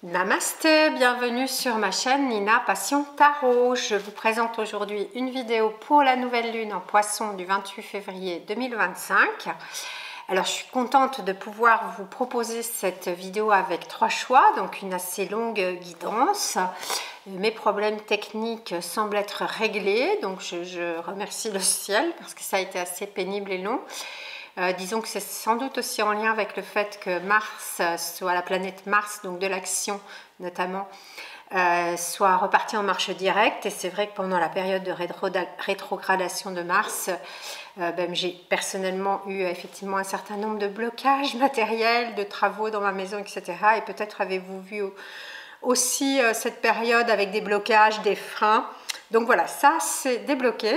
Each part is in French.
Namasté, bienvenue sur ma chaîne Nina Passion Tarot. Je vous présente aujourd'hui une vidéo pour la nouvelle lune en Poisson du 28 février 2025. Alors je suis contente de pouvoir vous proposer cette vidéo avec 3 choix, donc une assez longue guidance. Mes problèmes techniques semblent être réglés, donc je remercie le ciel parce que ça a été assez pénible et long. Disons que c'est sans doute aussi en lien avec le fait que Mars, soit la planète Mars, donc de l'action notamment, soit reparti en marche directe. Et c'est vrai que pendant la période de rétrogradation de Mars, j'ai personnellement eu effectivement un certain nombre de blocages matériels, de travaux dans ma maison, etc. Et peut-être avez-vous vu aussi cette période avec des blocages, des freins. Donc voilà, ça c'est débloqué.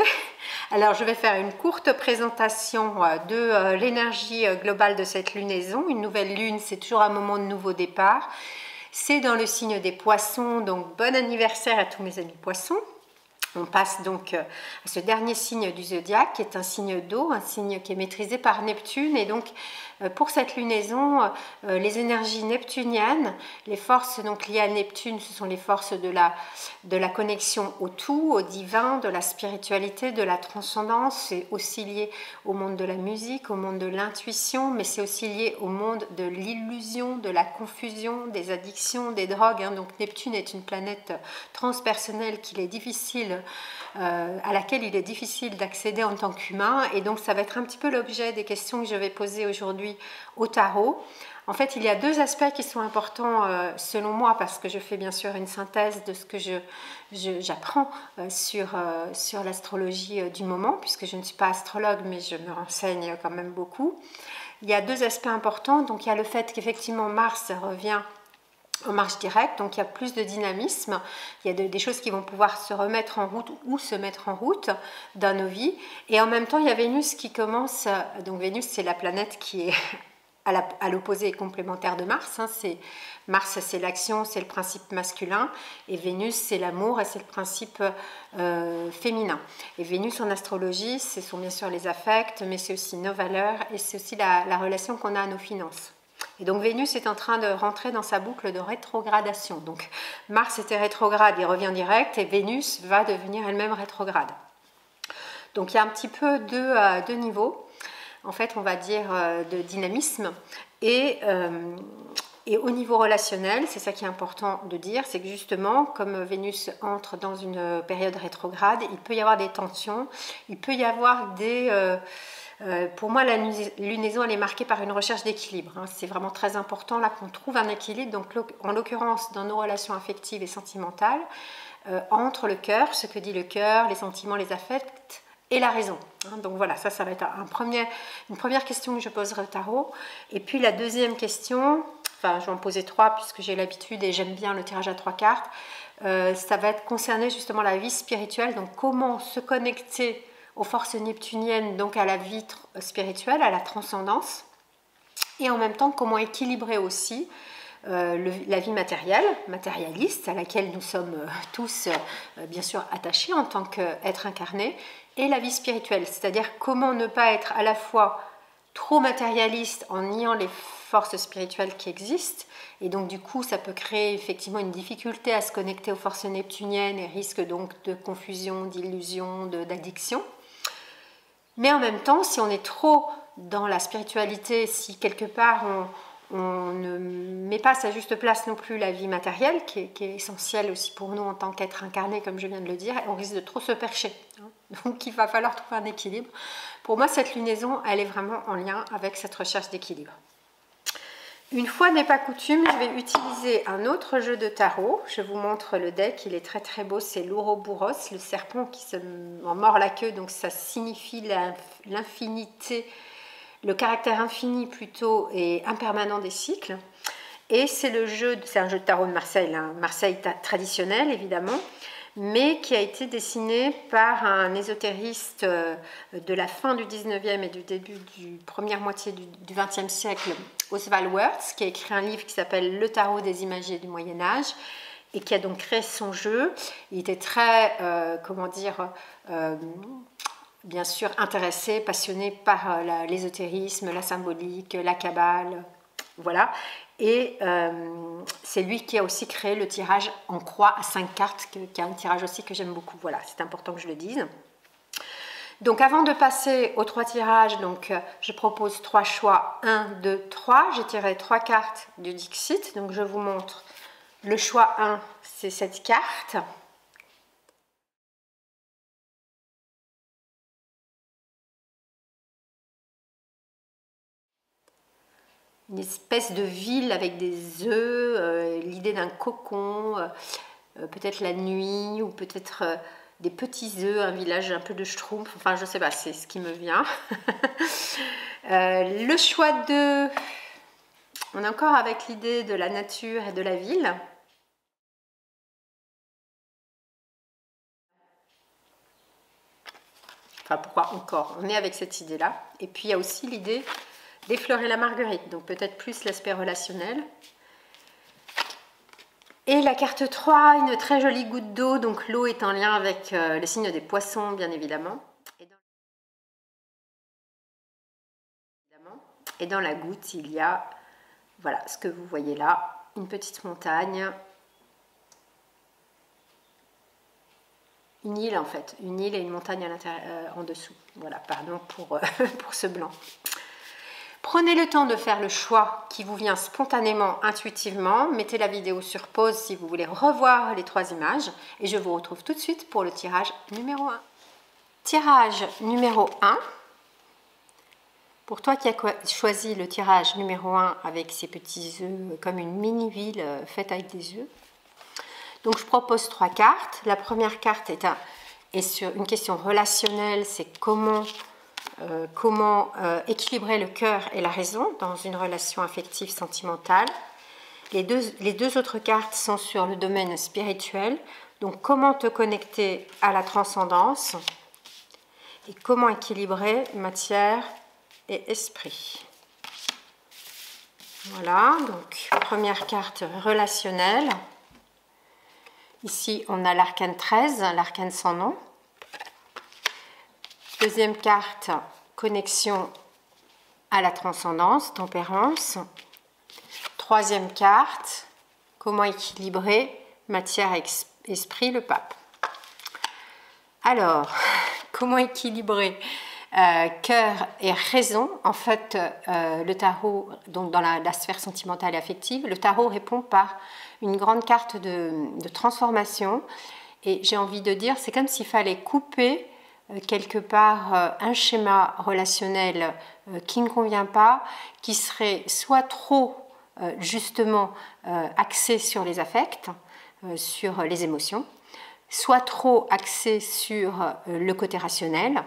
Alors je vais faire une courte présentation de l'énergie globale de cette lunaison. Une nouvelle lune, c'est toujours un moment de nouveau départ. C'est dans le signe des poissons, donc bon anniversaire à tous mes amis poissons. On passe donc à ce dernier signe du zodiaque qui est un signe d'eau, un signe qui est maîtrisé par Neptune. Et donc pour cette lunaison, les énergies neptuniennes, les forces donc liées à Neptune, ce sont les forces de la connexion au tout, au divin, de la spiritualité, de la transcendance. C'est aussi lié au monde de la musique, au monde de l'intuition, mais c'est aussi lié au monde de l'illusion, de la confusion, des addictions, des drogues. Donc Neptune est une planète transpersonnelle à laquelle il est difficile d'accéder en tant qu'humain. Et donc ça va être un petit peu l'objet des questions que je vais poser aujourd'hui au tarot. En fait, il y a deux aspects qui sont importants selon moi, parce que je fais bien sûr une synthèse de ce que j'apprends sur l'astrologie du moment, puisque je ne suis pas astrologue, mais je me renseigne quand même beaucoup. Il y a deux aspects importants. Donc il y a le fait qu'effectivement Mars revient en marche directe, donc il y a plus de dynamisme, il y a des choses qui vont pouvoir se remettre en route ou se mettre en route dans nos vies. Et en même temps, il y a Vénus qui commence, donc Vénus c'est la planète qui est à l'opposé et complémentaire de Mars. Mars c'est l'action, c'est le principe masculin, et Vénus c'est l'amour et c'est le principe féminin. Et Vénus en astrologie, ce sont bien sûr les affects, mais c'est aussi nos valeurs et c'est aussi la relation qu'on a à nos finances. Et donc Vénus est en train de rentrer dans sa boucle de rétrogradation. Donc Mars était rétrograde, il revient direct, et Vénus va devenir elle-même rétrograde. Donc il y a un petit peu deux niveaux, en fait on va dire de dynamisme. Et au niveau relationnel, c'est ça qui est important de dire, c'est que justement, comme Vénus entre dans une période rétrograde, il peut y avoir des tensions, il peut y avoir pour moi, la lunaison, elle est marquée par une recherche d'équilibre. C'est vraiment très important là qu'on trouve un équilibre. Donc, en l'occurrence, dans nos relations affectives et sentimentales, entre le cœur, ce que dit le cœur, les sentiments, les affects et la raison. Donc voilà, ça va être une première question que je poserai au tarot. Et puis la deuxième question, enfin, je vais en poser 3 puisque j'ai l'habitude et j'aime bien le tirage à 3 cartes. Ça va être concerné justement la vie spirituelle. Donc, comment se connecter aux forces neptuniennes, donc à la vie spirituelle, à la transcendance, et en même temps comment équilibrer aussi la vie matérialiste, à laquelle nous sommes tous bien sûr attachés en tant qu'être incarné, et la vie spirituelle, c'est-à-dire comment ne pas être à la fois trop matérialiste en niant les forces spirituelles qui existent, et donc du coup ça peut créer effectivement une difficulté à se connecter aux forces neptuniennes et risque donc de confusion, d'illusion, d'addiction. Mais en même temps, si on est trop dans la spiritualité, si quelque part on ne met pas à sa juste place non plus la vie matérielle, qui est essentielle aussi pour nous en tant qu'être incarné, comme je viens de le dire, on risque de trop se percher. Donc il va falloir trouver un équilibre. Pour moi, cette lunaison, elle est vraiment en lien avec cette recherche d'équilibre. Une fois n'est pas coutume, je vais utiliser un autre jeu de tarot. Je vous montre le deck, il est très très beau, c'est l'Ouroboros, le serpent qui en mord la queue, donc ça signifie l'infinité, le caractère infini plutôt et impermanent des cycles. Et c'est un jeu de tarot de Marseille, Marseille traditionnel évidemment, mais qui a été dessiné par un ésotériste de la fin du 19e et du début du première moitié du 20e siècle, Oswald Wirth, qui a écrit un livre qui s'appelle Le tarot des imagiers du Moyen-Âge, et qui a donc créé son jeu. Il était très, bien sûr intéressé, passionné par l'ésotérisme, la symbolique, la kabbale, Voilà. Et c'est lui qui a aussi créé le tirage en croix à 5 cartes, qui est un tirage aussi que j'aime beaucoup. Voilà, c'est important que je le dise. Donc avant de passer aux 3 tirages, donc, je propose 3 choix, 1, 2, 3. J'ai tiré 3 cartes du Dixit, donc je vous montre le choix 1, c'est cette carte. Une espèce de ville avec des œufs, l'idée d'un cocon, peut-être la nuit, ou peut-être des petits œufs, un village un peu de Schtroumpf, enfin je sais pas, c'est ce qui me vient. Le choix 2, on est encore avec l'idée de la nature et de la ville. Enfin pourquoi encore, on est avec cette idée-là. Et puis il y a aussi l'idée d'effleurer la marguerite, donc peut-être plus l'aspect relationnel. Et la carte 3, une très jolie goutte d'eau, donc l'eau est en lien avec le signe des poissons, bien évidemment. Et dans la goutte, il y a, voilà, ce que vous voyez là, une petite montagne. Une île en fait, une île et une montagne à l'intérieur, en dessous. Voilà, pardon pour, pour ce blanc. Prenez le temps de faire le choix qui vous vient spontanément, intuitivement. Mettez la vidéo sur pause si vous voulez revoir les 3 images. Et je vous retrouve tout de suite pour le tirage numéro 1. Tirage numéro 1. Pour toi qui as choisi le tirage numéro 1 avec ces petits œufs, comme une mini-ville faite avec des œufs. Donc je propose 3 cartes. La première carte est sur une question relationnelle, c'est comment équilibrer le cœur et la raison dans une relation affective sentimentale. Les deux autres cartes sont sur le domaine spirituel, donc comment te connecter à la transcendance et comment équilibrer matière et esprit. Voilà, donc première carte relationnelle. Ici, on a l'arcane 13, l'arcane sans nom. Deuxième carte, connexion à la transcendance, tempérance. Troisième carte, comment équilibrer matière et esprit, le pape. Alors, comment équilibrer cœur et raison? En fait, le tarot, donc dans la sphère sentimentale et affective, le tarot répond par une grande carte de transformation. Et j'ai envie de dire, c'est comme s'il fallait couper quelque part un schéma relationnel qui ne convient pas, qui serait soit trop justement axé sur les affects, sur les émotions, soit trop axé sur le côté rationnel.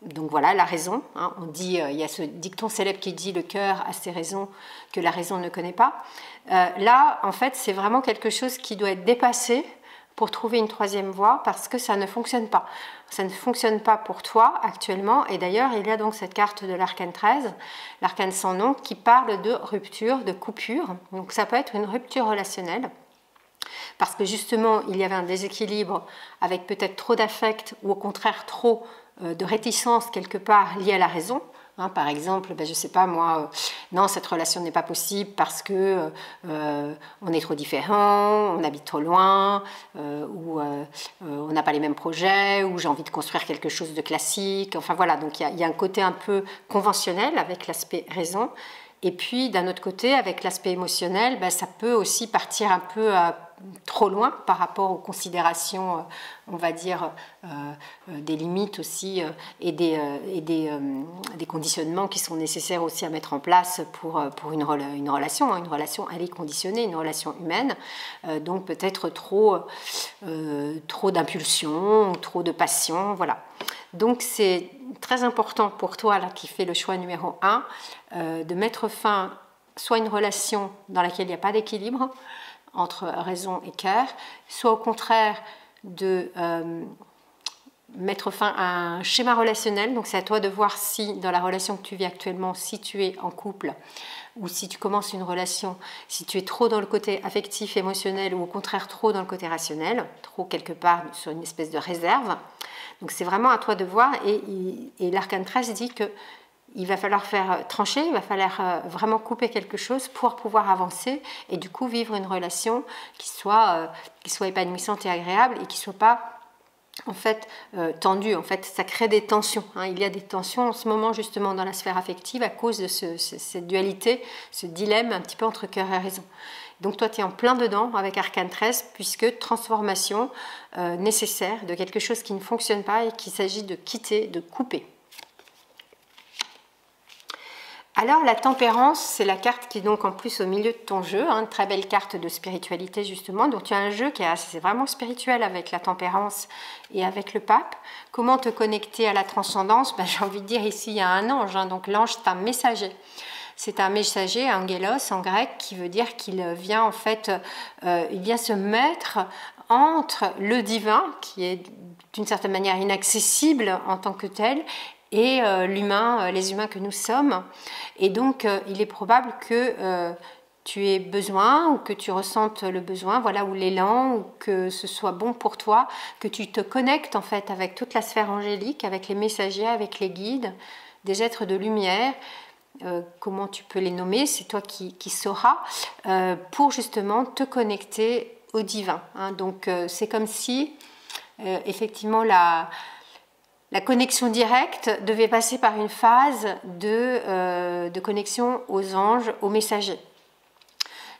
Donc voilà, la raison. Hein, on dit, il y a ce dicton célèbre qui dit « le cœur a ses raisons que la raison ne connaît pas ». Là, en fait, c'est vraiment quelque chose qui doit être dépassé pour trouver une troisième voie, parce que ça ne fonctionne pas. Ça ne fonctionne pas pour toi actuellement, et d'ailleurs, il y a donc cette carte de l'arcane 13, l'arcane sans nom, qui parle de rupture, de coupure. Donc ça peut être une rupture relationnelle, parce que justement, il y avait un déséquilibre avec peut-être trop d'affect, ou au contraire trop de réticence quelque part liée à la raison. Hein, par exemple, ben, je ne sais pas moi, non, cette relation n'est pas possible parce que on est trop différents, on habite trop loin, ou on n'a pas les mêmes projets, ou j'ai envie de construire quelque chose de classique. Enfin voilà, donc il y a un côté un peu conventionnel avec l'aspect raison. Et puis d'un autre côté, avec l'aspect émotionnel, ben, ça peut aussi partir un peu trop loin par rapport aux considérations, on va dire, des limites aussi et des conditionnements qui sont nécessaires aussi à mettre en place pour une relation. Hein. Une relation, elle est conditionnée, une relation humaine, donc peut-être trop d'impulsion, trop de passion, voilà. Donc c'est très important pour toi là, qui fais le choix numéro 1, de mettre fin soit à une relation dans laquelle il n'y a pas d'équilibre entre raison et cœur, soit au contraire de mettre fin à un schéma relationnel. Donc c'est à toi de voir si dans la relation que tu vis actuellement, si tu es en couple ou si tu commences une relation, si tu es trop dans le côté affectif, émotionnel ou au contraire trop dans le côté rationnel, trop quelque part sur une espèce de réserve. Donc c'est vraiment à toi de voir, et l'arcane 13 dit que il va falloir faire trancher, il va falloir vraiment couper quelque chose pour pouvoir avancer et du coup vivre une relation qui soit épanouissante et agréable et qui ne soit pas en fait tendue. En fait, ça crée des tensions. Il y a des tensions en ce moment justement dans la sphère affective à cause de cette dualité, ce dilemme un petit peu entre cœur et raison. Donc toi, tu es en plein dedans avec Arcane 13, puisque transformation nécessaire de quelque chose qui ne fonctionne pas et qu'il s'agit de quitter, de couper. Alors la tempérance, c'est la carte qui est donc en plus au milieu de ton jeu, une très belle carte de spiritualité justement. Donc tu as un jeu qui est vraiment spirituel avec la tempérance et avec le pape. Comment te connecter à la transcendance? J'ai envie de dire ici il y a un ange, donc l'ange c'est un messager. C'est un messager, angelos en grec, qui veut dire qu'il vient en fait, il vient se mettre entre le divin, qui est d'une certaine manière inaccessible en tant que tel, et l'humain, les humains que nous sommes. Et donc, il est probable que tu aies besoin ou que tu ressentes le besoin, voilà, ou l'élan, ou que ce soit bon pour toi, que tu te connectes en fait avec toute la sphère angélique, avec les messagers, avec les guides, des êtres de lumière. Comment tu peux les nommer, c'est toi qui sauras, pour justement te connecter au divin. Donc c'est comme si effectivement la connexion directe devait passer par une phase de connexion aux anges, aux messagers.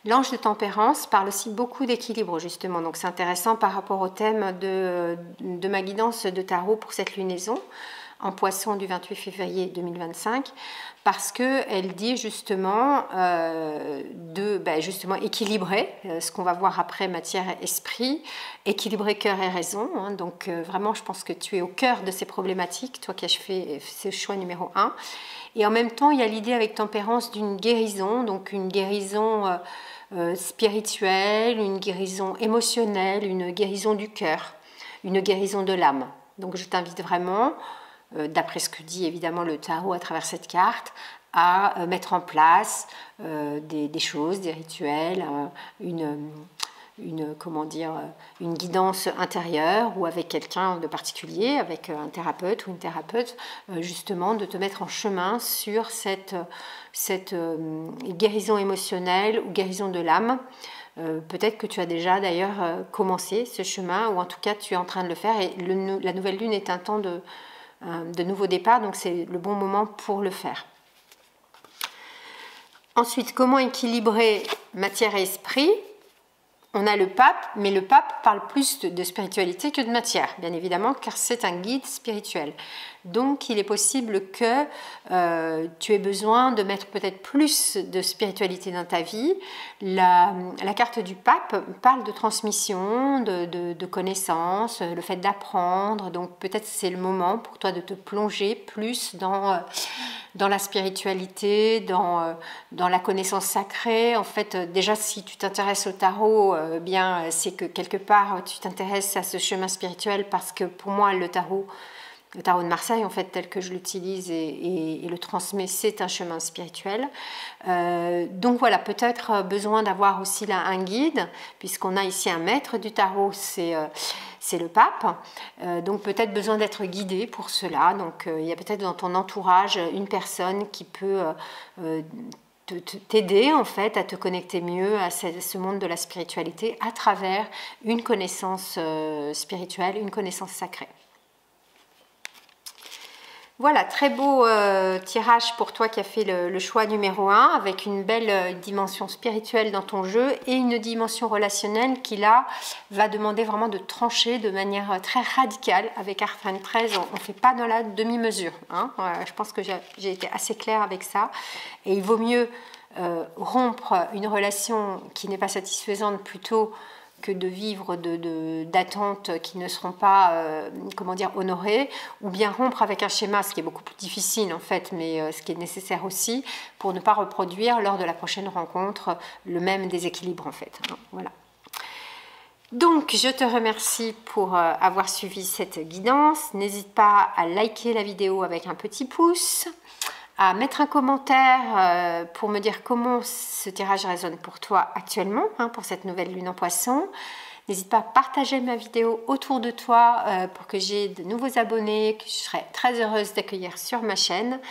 L'ange de tempérance parle aussi beaucoup d'équilibre justement, donc c'est intéressant par rapport au thème de ma guidance de tarot pour cette lunaison en Poisson du 28 février 2025, parce qu'elle dit justement justement équilibrer, ce qu'on va voir après, matière et esprit, équilibrer cœur et raison. Donc vraiment, je pense que tu es au cœur de ces problématiques, toi qui as fait ce choix numéro 1. Et en même temps, il y a l'idée avec tempérance d'une guérison, donc une guérison spirituelle, une guérison émotionnelle, une guérison du cœur, une guérison de l'âme. Donc je t'invite vraiment, d'après ce que dit évidemment le tarot à travers cette carte, à mettre en place des choses, des rituels, une guidance intérieure ou avec quelqu'un de particulier, avec un thérapeute ou une thérapeute, justement de te mettre en chemin sur cette guérison émotionnelle ou guérison de l'âme. Peut-être que tu as déjà d'ailleurs commencé ce chemin, ou en tout cas tu es en train de le faire, et la nouvelle lune est un temps de nouveau départ, donc c'est le bon moment pour le faire. Ensuite, comment équilibrer matière et esprit? On a le pape, mais le pape parle plus de spiritualité que de matière, bien évidemment, car c'est un guide spirituel. Donc, il est possible que tu aies besoin de mettre peut-être plus de spiritualité dans ta vie. La carte du pape parle de transmission, de connaissances, le fait d'apprendre. Donc, peut-être c'est le moment pour toi de te plonger plus dans la spiritualité, dans la connaissance sacrée. En fait, déjà, si tu t'intéresses au tarot, c'est que quelque part, tu t'intéresses à ce chemin spirituel, parce que pour moi, le tarot de Marseille, en fait, tel que je l'utilise et le transmets, c'est un chemin spirituel. Donc voilà, peut-être besoin d'avoir aussi là un guide, puisqu'on a ici un maître du tarot, c'est le pape. Donc peut-être besoin d'être guidé pour cela. Donc il y a peut-être dans ton entourage une personne qui peut t'aider en fait à te connecter mieux à ce monde de la spiritualité à travers une connaissance spirituelle, une connaissance sacrée. Voilà, très beau tirage pour toi qui as fait le choix numéro 1, avec une belle dimension spirituelle dans ton jeu et une dimension relationnelle qui là va demander vraiment de trancher de manière très radicale. Avec Arcane 13, on ne fait pas dans la demi-mesure. Je pense que j'ai été assez claire avec ça. Et il vaut mieux rompre une relation qui n'est pas satisfaisante plutôt que de vivre d'attentes qui ne seront pas honorées, ou bien rompre avec un schéma, ce qui est beaucoup plus difficile en fait, mais ce qui est nécessaire aussi pour ne pas reproduire lors de la prochaine rencontre le même déséquilibre en fait. Voilà. Donc je te remercie pour avoir suivi cette guidance. N'hésite pas à liker la vidéo avec un petit pouce, à mettre un commentaire pour me dire comment ce tirage résonne pour toi actuellement, pour cette nouvelle lune en Poisson. N'hésite pas à partager ma vidéo autour de toi pour que j'ai de nouveaux abonnés, que je serai très heureuse d'accueillir sur ma chaîne.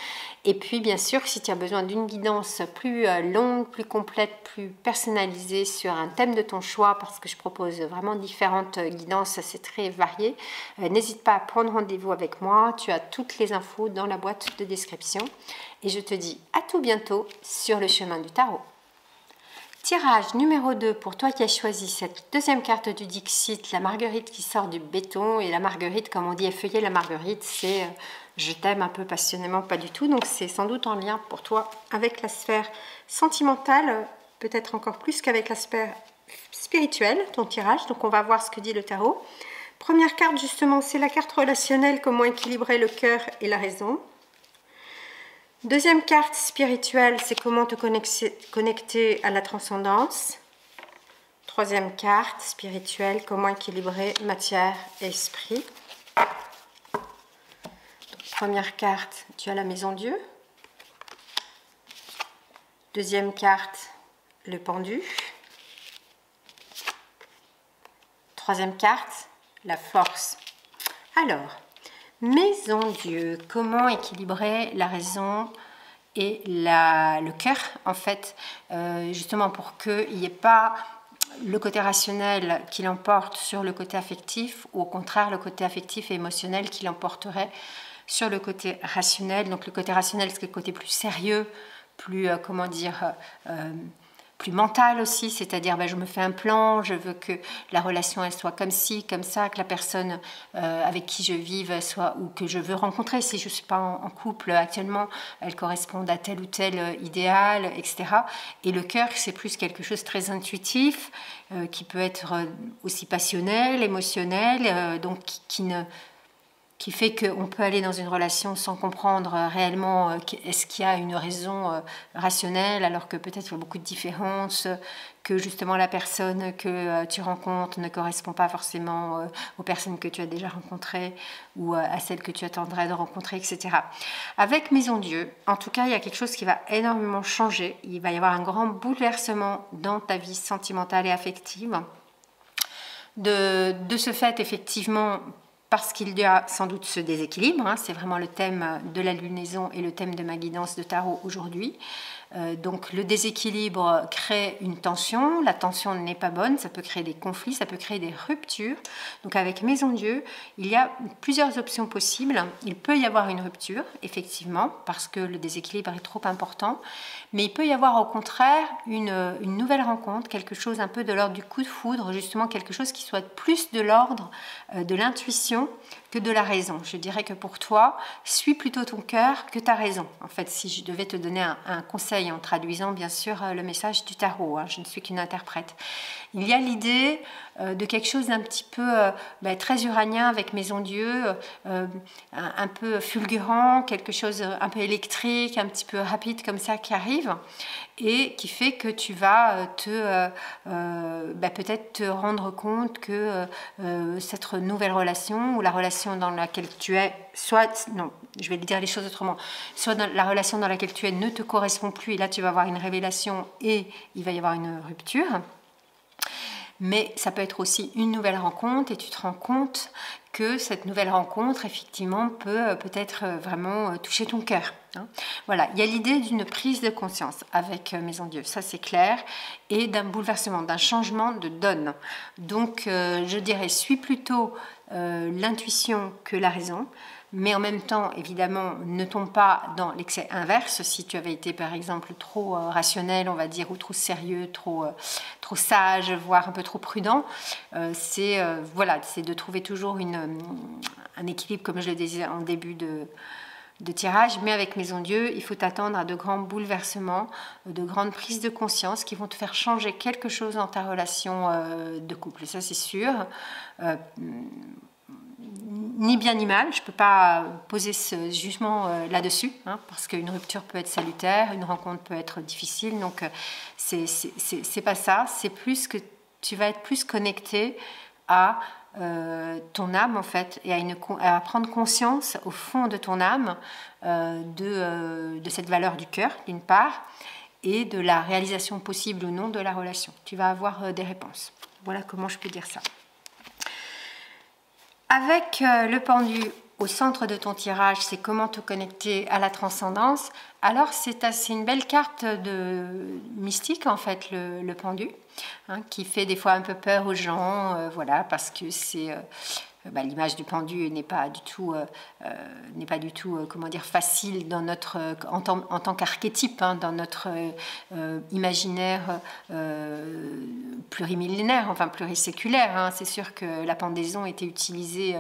Et puis bien sûr, si tu as besoin d'une guidance plus longue, plus complète, plus personnalisée sur un thème de ton choix, parce que je propose vraiment différentes guidances, c'est très varié, n'hésite pas à prendre rendez-vous avec moi. Tu as toutes les infos dans la boîte de description. Et je te dis à tout bientôt sur le chemin du tarot. Tirage numéro 2 pour toi qui as choisi cette deuxième carte du Dixit, la marguerite qui sort du béton. Et la marguerite, comme on dit, effeuiller la marguerite, c'est je t'aime un peu passionnément, pas du tout. Donc c'est sans doute en lien pour toi avec la sphère sentimentale, peut-être encore plus qu'avec la sphère spirituelle, ton tirage. Donc on va voir ce que dit le tarot. Première carte justement, c'est la carte relationnelle, comment équilibrer le cœur et la raison. Deuxième carte spirituelle, c'est comment te connecter à la transcendance. Troisième carte spirituelle, comment équilibrer matière et esprit. Donc, première carte, tu as la maison Dieu. Deuxième carte, le pendu. Troisième carte, la force. Alors, maison Dieu, comment équilibrer la raison et le cœur, en fait, justement pour qu'il n'y ait pas le côté rationnel qui l'emporte sur le côté affectif, ou au contraire le côté affectif et émotionnel qui l'emporterait sur le côté rationnel. Donc le côté rationnel, c'est le côté plus sérieux, plus, comment dire, plus mental aussi, c'est-à-dire je me fais un plan, je veux que la relation elle soit comme ci, comme ça, que la personne avec qui je vive soit, ou que je veux rencontrer, si je ne suis pas en couple actuellement, elle corresponde à tel ou tel idéal, etc. Et le cœur, c'est plus quelque chose de très intuitif, qui peut être aussi passionnel, émotionnel, donc qui fait qu'on peut aller dans une relation sans comprendre réellement est-ce qu'il y a une raison rationnelle, alors que peut-être il y a beaucoup de différences, que justement la personne que tu rencontres ne correspond pas forcément aux personnes que tu as déjà rencontrées ou à celles que tu attendrais de rencontrer, etc. Avec Maison Dieu, en tout cas, il y a quelque chose qui va énormément changer. Il va y avoir un grand bouleversement dans ta vie sentimentale et affective. De ce fait, effectivement, parce qu'il y a sans doute ce déséquilibre, c'est vraiment le thème de la lunaison et le thème de ma guidance de tarot aujourd'hui. Donc le déséquilibre crée une tension, la tension n'est pas bonne, ça peut créer des conflits, ça peut créer des ruptures. Donc avec Maison Dieu, il y a plusieurs options possibles. Il peut y avoir une rupture, effectivement, parce que le déséquilibre est trop important, mais il peut y avoir au contraire une nouvelle rencontre, quelque chose un peu de l'ordre du coup de foudre, justement quelque chose qui soit plus de l'ordre de l'intuition que de la raison. Je dirais que pour toi, suis plutôt ton cœur que ta raison. En fait, si je devais te donner un conseil en traduisant bien sûr le message du tarot, je ne suis qu'une interprète. Il y a l'idée de quelque chose d'un petit peu très uranien avec Maison Dieu, un peu fulgurant, quelque chose un peu électrique, un petit peu rapide comme ça qui arrive et qui fait que tu vas peut-être te rendre compte que cette nouvelle relation ou la relation dans laquelle tu es, je vais dire les choses autrement, soit la relation dans laquelle tu es ne te correspond plus et là tu vas avoir une révélation et il va y avoir une rupture. Mais ça peut être aussi une nouvelle rencontre et tu te rends compte que cette nouvelle rencontre, effectivement, peut peut-être vraiment toucher ton cœur. Voilà, il y a l'idée d'une prise de conscience avec Maison Dieu, ça c'est clair, et d'un bouleversement, d'un changement de donne. Donc, je dirais, suis plutôt l'intuition que la raison, mais en même temps, évidemment, ne tombe pas dans l'excès inverse. Si tu avais été, par exemple, trop rationnel, on va dire, ou trop sérieux, trop sage, voire un peu trop prudent, c'est de trouver toujours un équilibre, comme je le disais en début de tirage. Mais avec Maison Dieu, il faut t'attendre à de grands bouleversements, de grandes prises de conscience qui vont te faire changer quelque chose dans ta relation de couple. Ça, c'est sûr. Ni bien ni mal, je ne peux pas poser ce jugement là-dessus, parce qu'une rupture peut être salutaire, une rencontre peut être difficile, donc c'est pas ça, c'est plus que tu vas être plus connecté à ton âme en fait, et à prendre conscience au fond de ton âme de cette valeur du cœur d'une part, et de la réalisation possible ou non de la relation. Tu vas avoir des réponses. Voilà comment je peux dire ça. Avec le pendu au centre de ton tirage, c'est comment te connecter à la transcendance. Alors c'est une belle carte de mystique en fait, le pendu, hein, qui fait des fois un peu peur aux gens, voilà, parce que c'est l'image du pendu n'est pas du tout, comment dire, facile dans notre, en tant qu'archétype, hein, dans notre imaginaire plurimillénaire, enfin pluriséculaire. Hein. C'est sûr que la pendaison était utilisée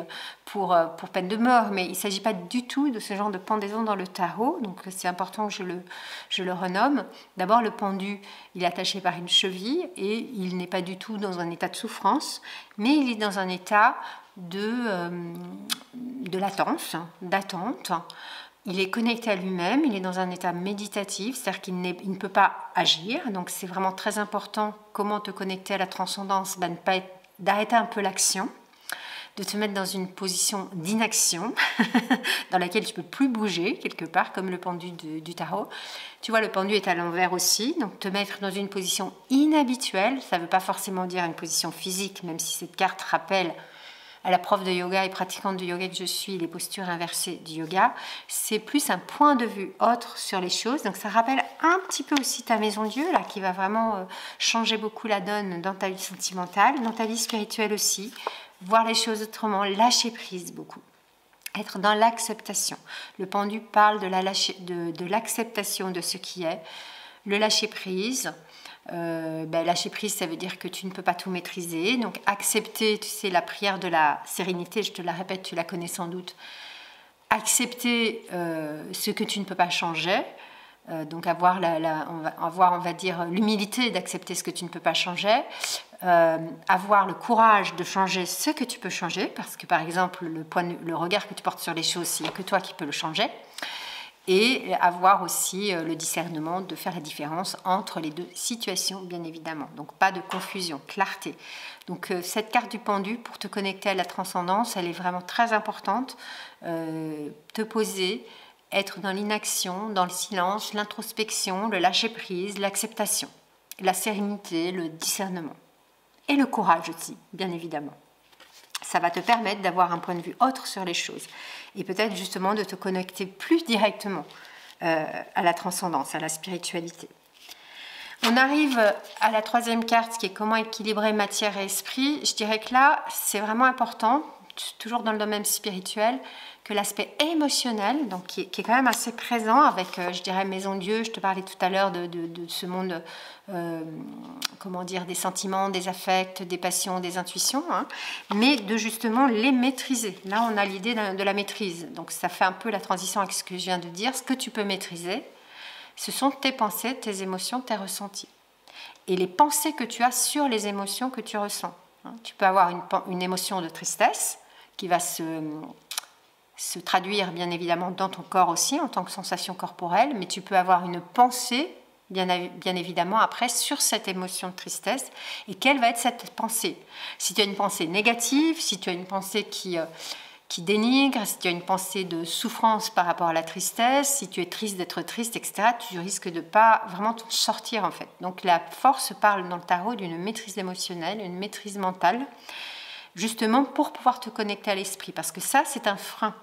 pour peine de mort, mais il ne s'agit pas du tout de ce genre de pendaison dans le tarot, donc c'est important que je le renomme. D'abord, le pendu, il est attaché par une cheville et il n'est pas du tout dans un état de souffrance, mais il est dans un état de latence, d'attente. Il est connecté à lui-même, il est dans un état méditatif, c'est-à-dire qu'il ne peut pas agir. Donc c'est vraiment très important comment te connecter à la transcendance, d'arrêter un peu l'action, de te mettre dans une position d'inaction dans laquelle tu ne peux plus bouger quelque part, comme le pendu du tarot. Tu vois, le pendu est à l'envers aussi, donc te mettre dans une position inhabituelle, ça ne veut pas forcément dire une position physique, même si cette carte rappelle à la prof de yoga et pratiquante de yoga que je suis, les postures inversées du yoga, c'est plus un point de vue autre sur les choses. Donc ça rappelle un petit peu aussi ta maison Dieu, là, qui va vraiment changer beaucoup la donne dans ta vie sentimentale, dans ta vie spirituelle aussi, voir les choses autrement, lâcher prise beaucoup. Être dans l'acceptation. Le pendu parle de l'acceptation de ce qui est, le lâcher prise. Lâcher prise, ça veut dire que tu ne peux pas tout maîtriser. Donc accepter, tu sais, la prière de la sérénité, je te la répète, tu la connais sans doute. Accepter ce que tu ne peux pas changer. Donc avoir, on va dire, l'humilité d'accepter ce que tu ne peux pas changer. Avoir le courage de changer ce que tu peux changer, parce que par exemple, le regard que tu portes sur les choses, il n'y a que toi qui peux le changer. Et avoir aussi le discernement de faire la différence entre les deux situations, bien évidemment. Donc pas de confusion, clarté. Donc cette carte du pendu, pour te connecter à la transcendance, elle est vraiment très importante. Te poser, être dans l'inaction, dans le silence, l'introspection, le lâcher-prise, l'acceptation, la sérénité, le discernement. Et le courage aussi, bien évidemment. Ça va te permettre d'avoir un point de vue autre sur les choses et peut-être justement de te connecter plus directement à la transcendance, à la spiritualité. On arrive à la troisième carte qui est comment équilibrer matière et esprit. Je dirais que là, c'est vraiment important, toujours dans le domaine spirituel, que l'aspect émotionnel, donc qui est quand même assez présent avec, je dirais, Maison Dieu. Je te parlais tout à l'heure de ce monde, comment dire, des sentiments, des affects, des passions, des intuitions, hein, mais de justement les maîtriser. Là, on a l'idée de la maîtrise. Donc, ça fait un peu la transition avec ce que je viens de dire. Ce que tu peux maîtriser, ce sont tes pensées, tes émotions, tes ressentis. Et les pensées que tu as sur les émotions que tu ressens. Hein. Tu peux avoir une émotion de tristesse qui va se traduire bien évidemment dans ton corps aussi en tant que sensation corporelle, mais tu peux avoir une pensée bien évidemment après sur cette émotion de tristesse. Et quelle va être cette pensée? Si tu as une pensée négative, si tu as une pensée qui dénigre, si tu as une pensée de souffrance par rapport à la tristesse, si tu es triste d'être triste, etc., tu risques de ne pas vraiment t'en sortir en fait. Donc la force parle dans le tarot d'une maîtrise émotionnelle, une maîtrise mentale, justement pour pouvoir te connecter à l'esprit, parce que ça c'est un frein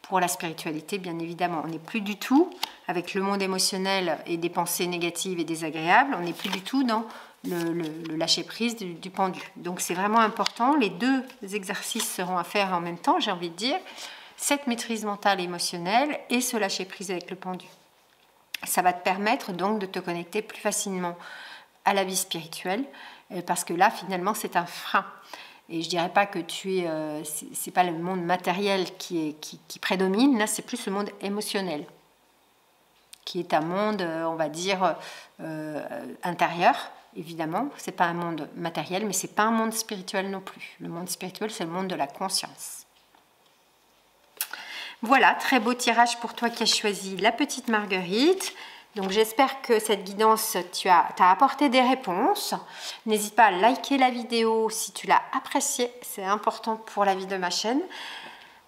pour la spiritualité, bien évidemment. On n'est plus du tout avec le monde émotionnel et des pensées négatives et désagréables, on n'est plus du tout dans le lâcher-prise du pendu. Donc c'est vraiment important, les deux exercices seront à faire en même temps, j'ai envie de dire, cette maîtrise mentale et émotionnelle et ce lâcher-prise avec le pendu. Ça va te permettre donc de te connecter plus facilement à la vie spirituelle, parce que là, finalement, c'est un frein. Et je dirais pas que c'est pas le monde matériel qui prédomine, là c'est plus le monde émotionnel, qui est un monde, on va dire, intérieur, évidemment. C'est pas un monde matériel, mais c'est pas un monde spirituel non plus. Le monde spirituel, c'est le monde de la conscience. Voilà, très beau tirage pour toi qui as choisi la petite Marguerite. Donc j'espère que cette guidance t'a apporté des réponses. N'hésite pas à liker la vidéo si tu l'as appréciée, c'est important pour la vie de ma chaîne.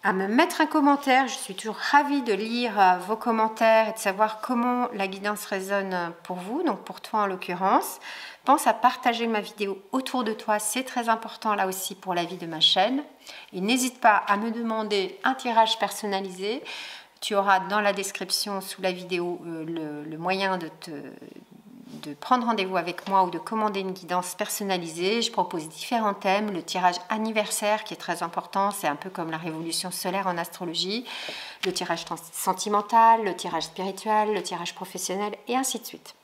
à me mettre un commentaire. Je suis toujours ravie de lire vos commentaires et de savoir comment la guidance résonne pour vous, donc pour toi en l'occurrence. Pense à partager ma vidéo autour de toi, c'est très important là aussi pour la vie de ma chaîne. Et n'hésite pas à me demander un tirage personnalisé. Tu auras dans la description sous la vidéo le moyen de prendre rendez-vous avec moi ou de commander une guidance personnalisée. Je propose différents thèmes, le tirage anniversaire qui est très important, c'est un peu comme la révolution solaire en astrologie, le tirage sentimental, le tirage spirituel, le tirage professionnel et ainsi de suite.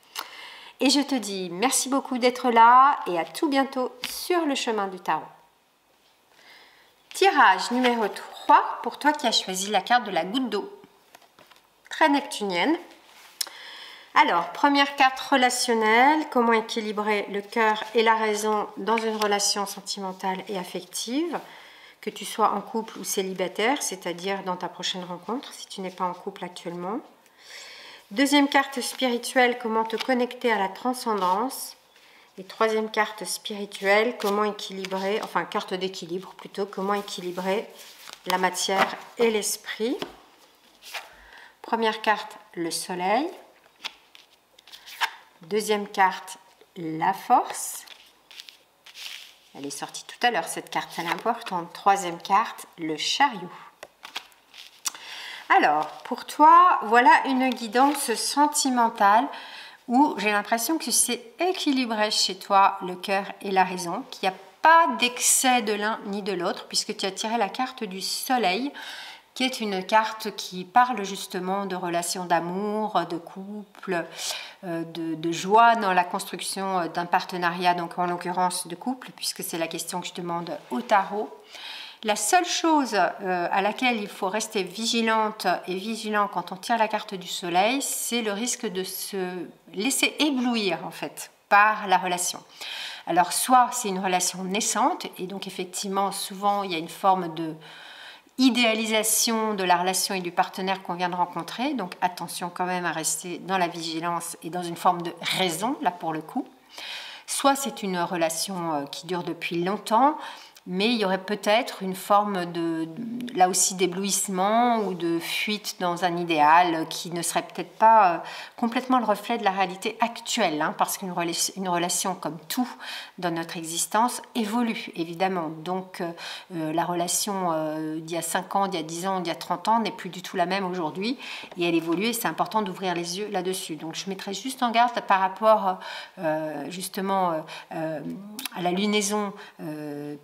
Et je te dis merci beaucoup d'être là et à tout bientôt sur le chemin du tarot. Tirage numéro 3 pour toi qui as choisi la carte de la goutte d'eau, très neptunienne. Alors, première carte relationnelle, comment équilibrer le cœur et la raison dans une relation sentimentale et affective, que tu sois en couple ou célibataire, c'est-à-dire dans ta prochaine rencontre, si tu n'es pas en couple actuellement. Deuxième carte spirituelle, comment te connecter à la transcendance. Et troisième carte spirituelle, comment équilibrer, enfin carte d'équilibre plutôt, comment équilibrer la matière et l'esprit. Première carte, le soleil. Deuxième carte, la force. Elle est sortie tout à l'heure, cette carte, elle est importante. Troisième carte, le chariot. Alors, pour toi, voilà une guidance sentimentale où j'ai l'impression que c'est équilibré chez toi le cœur et la raison, qu'il n'y a pas d'excès de l'un ni de l'autre, puisque tu as tiré la carte du soleil, qui est une carte qui parle justement de relations d'amour, de couple, de joie dans la construction d'un partenariat, donc en l'occurrence de couple, puisque c'est la question que je demande au tarot. La seule chose à laquelle il faut rester vigilante et vigilant quand on tire la carte du soleil, c'est le risque de se laisser éblouir en fait par la relation. Alors soit c'est une relation naissante et donc effectivement souvent il y a une forme de idéalisation de la relation et du partenaire qu'on vient de rencontrer, donc attention quand même à rester dans la vigilance et dans une forme de raison là pour le coup. Soit c'est une relation qui dure depuis longtemps, mais il y aurait peut-être une forme là aussi d'éblouissement ou de fuite dans un idéal qui ne serait peut-être pas complètement le reflet de la réalité actuelle, hein, parce qu'une relation comme tout dans notre existence évolue évidemment. Donc la relation d'il y a 5 ans, d'il y a 10 ans, d'il y a 30 ans n'est plus du tout la même aujourd'hui et elle évolue et c'est important d'ouvrir les yeux là-dessus. Donc je mettrai juste en garde par rapport justement à la lunaison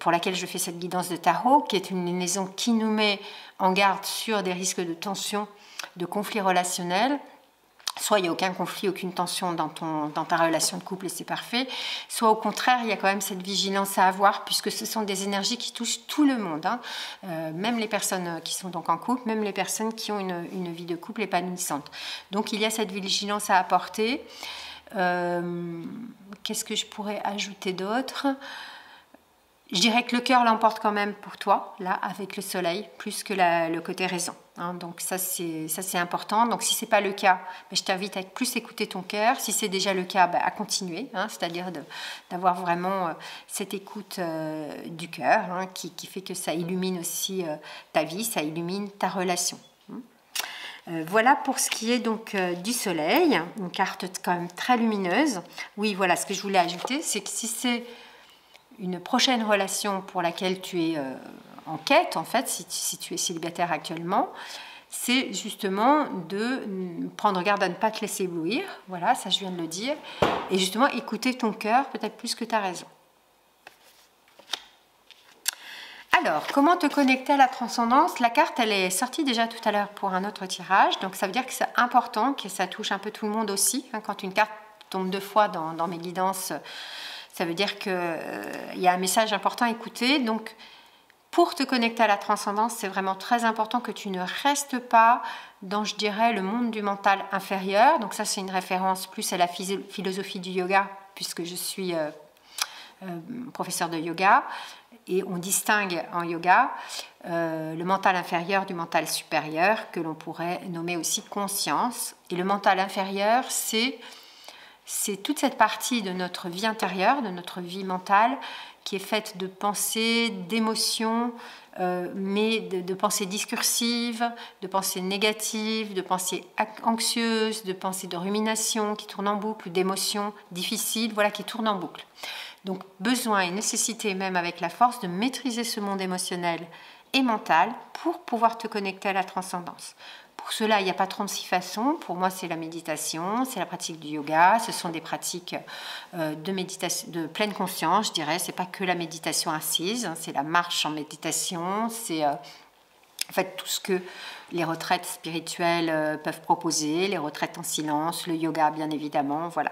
pour laquelle je fais cette guidance de tarot, qui est une lunaison qui nous met en garde sur des risques de tension, de conflits relationnels. Soit il n'y a aucun conflit, aucune tension dans ta relation de couple et c'est parfait, soit au contraire il y a quand même cette vigilance à avoir puisque ce sont des énergies qui touchent tout le monde, hein. Même les personnes qui sont donc en couple, même les personnes qui ont une vie de couple épanouissante. Donc il y a cette vigilance à apporter. Qu'est-ce que je pourrais ajouter d'autre ? Je dirais que le cœur l'emporte quand même pour toi, là, avec le soleil, plus que le côté raison. Hein. Donc ça, c'est important. Donc si ce n'est pas le cas, je t'invite à plus écouter ton cœur. Si c'est déjà le cas, à continuer, hein, c'est-à-dire d'avoir vraiment cette écoute du cœur, hein, qui fait que ça illumine aussi ta vie, ça illumine ta relation. Voilà pour ce qui est donc du soleil, une carte quand même très lumineuse. Oui, voilà, ce que je voulais ajouter, c'est que si c'est une prochaine relation pour laquelle tu es en quête, en fait, si tu es célibataire actuellement, c'est justement de prendre garde à ne pas te laisser éblouir. Voilà, ça je viens de le dire. Et justement, écouter ton cœur peut-être plus que ta raison. Alors, comment te connecter à la transcendance? La carte, elle est sortie déjà tout à l'heure pour un autre tirage. Donc, ça veut dire que c'est important, que ça touche un peu tout le monde aussi. Hein, quand une carte tombe 2 fois dans mes guidances, ça veut dire qu'il y a un message important à écouter. Donc, pour te connecter à la transcendance, c'est vraiment très important que tu ne restes pas dans, je dirais, le monde du mental inférieur. Donc ça, c'est une référence plus à la philosophie du yoga, puisque je suis professeur de yoga. Et on distingue en yoga le mental inférieur du mental supérieur, que l'on pourrait nommer aussi conscience. Et le mental inférieur, c'est toute cette partie de notre vie intérieure, de notre vie mentale, qui est faite de pensées, d'émotions, mais de pensées discursives, de pensées négatives, de pensées anxieuses, de pensées de rumination qui tournent en boucle, d'émotions difficiles, voilà, qui tournent en boucle. Donc besoin et nécessité, même avec la force, de maîtriser ce monde émotionnel et mental pour pouvoir te connecter à la transcendance. Pour cela, il n'y a pas 36 façons. Pour moi, c'est la méditation, c'est la pratique du yoga, ce sont des pratiques de méditation, de pleine conscience, je dirais. C'est pas que la méditation assise, hein, c'est la marche en méditation, c'est en fait tout ce que les retraites spirituelles peuvent proposer, les retraites en silence, le yoga bien évidemment, voilà.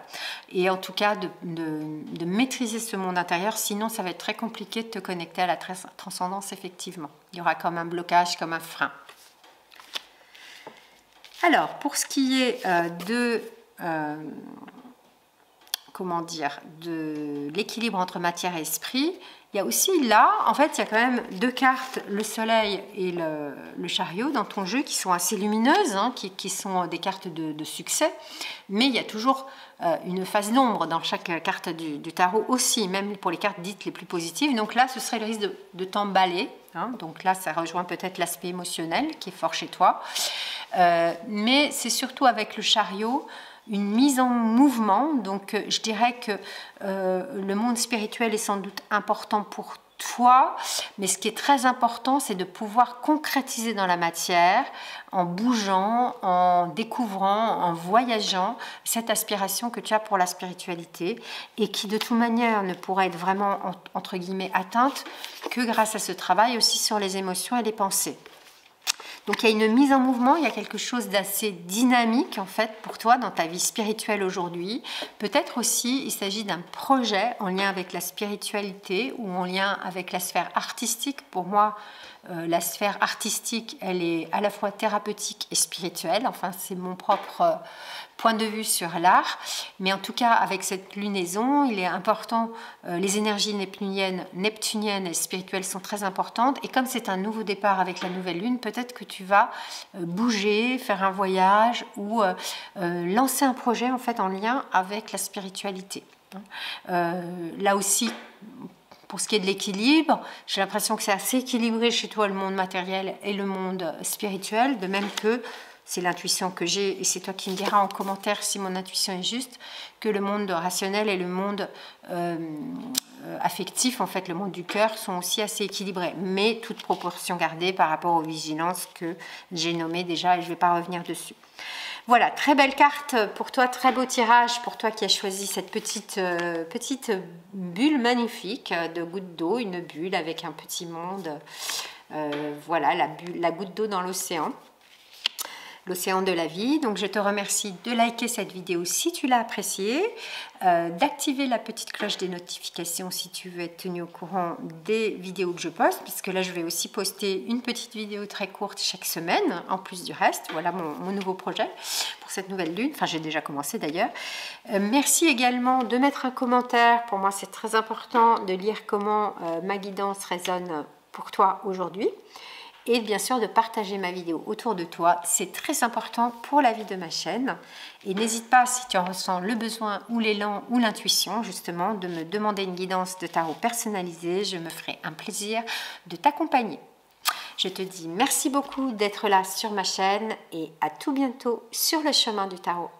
Et en tout cas de maîtriser ce monde intérieur, sinon ça va être très compliqué de te connecter à la transcendance effectivement. Il y aura comme un blocage, comme un frein. Alors, pour ce qui est de l'équilibre entre matière et esprit, il y a aussi là, en fait, il y a quand même deux cartes, le soleil et le chariot dans ton jeu qui sont assez lumineuses, hein, qui sont des cartes de succès, mais il y a toujours une phase d'ombre dans chaque carte du tarot aussi, même pour les cartes dites les plus positives. Donc là, ce serait le risque de t'emballer. Hein, donc là, ça rejoint peut-être l'aspect émotionnel qui est fort chez toi. Mais c'est surtout avec le chariot une mise en mouvement. Donc je dirais que le monde spirituel est sans doute important pour toi, mais ce qui est très important, c'est de pouvoir concrétiser dans la matière, en bougeant, en découvrant, en voyageant, cette aspiration que tu as pour la spiritualité et qui de toute manière ne pourra être vraiment, entre guillemets, atteinte que grâce à ce travail aussi sur les émotions et les pensées. Donc il y a une mise en mouvement, il y a quelque chose d'assez dynamique en fait pour toi dans ta vie spirituelle aujourd'hui. Peut-être aussi il s'agit d'un projet en lien avec la spiritualité ou en lien avec la sphère artistique. Pour moi, la sphère artistique, elle est à la fois thérapeutique et spirituelle. Enfin, c'est mon propre point de vue sur l'art. Mais en tout cas, avec cette lunaison, il est important, les énergies neptuniennes et spirituelles sont très importantes. Et comme c'est un nouveau départ avec la nouvelle lune, peut-être que tu vas bouger, faire un voyage ou lancer un projet en fait en lien avec la spiritualité. Là aussi, pour ce qui est de l'équilibre, j'ai l'impression que c'est assez équilibré chez toi le monde matériel et le monde spirituel, de même que c'est l'intuition que j'ai, et c'est toi qui me diras en commentaire si mon intuition est juste, que le monde rationnel et le monde affectif, en fait le monde du cœur, sont aussi assez équilibrés, mais toute proportion gardée par rapport aux vigilances que j'ai nommées déjà, et je ne vais pas revenir dessus. Voilà, très belle carte pour toi, très beau tirage pour toi qui as choisi cette petite bulle magnifique de goutte d'eau, une bulle avec un petit monde, voilà, la goutte d'eau dans l'océan. L'océan de la vie. Donc je te remercie de liker cette vidéo si tu l'as appréciée, d'activer la petite cloche des notifications si tu veux être tenu au courant des vidéos que je poste, puisque là je vais aussi poster une petite vidéo très courte chaque semaine en plus du reste. Voilà mon nouveau projet pour cette nouvelle lune, enfin j'ai déjà commencé d'ailleurs. Merci également de mettre un commentaire, pour moi c'est très important de lire comment ma guidance résonne pour toi aujourd'hui. Et bien sûr de partager ma vidéo autour de toi, c'est très important pour la vie de ma chaîne. Et n'hésite pas, si tu en ressens le besoin ou l'élan ou l'intuition, justement, de me demander une guidance de tarot personnalisée. Je me ferai un plaisir de t'accompagner. Je te dis merci beaucoup d'être là sur ma chaîne et à tout bientôt sur le chemin du tarot.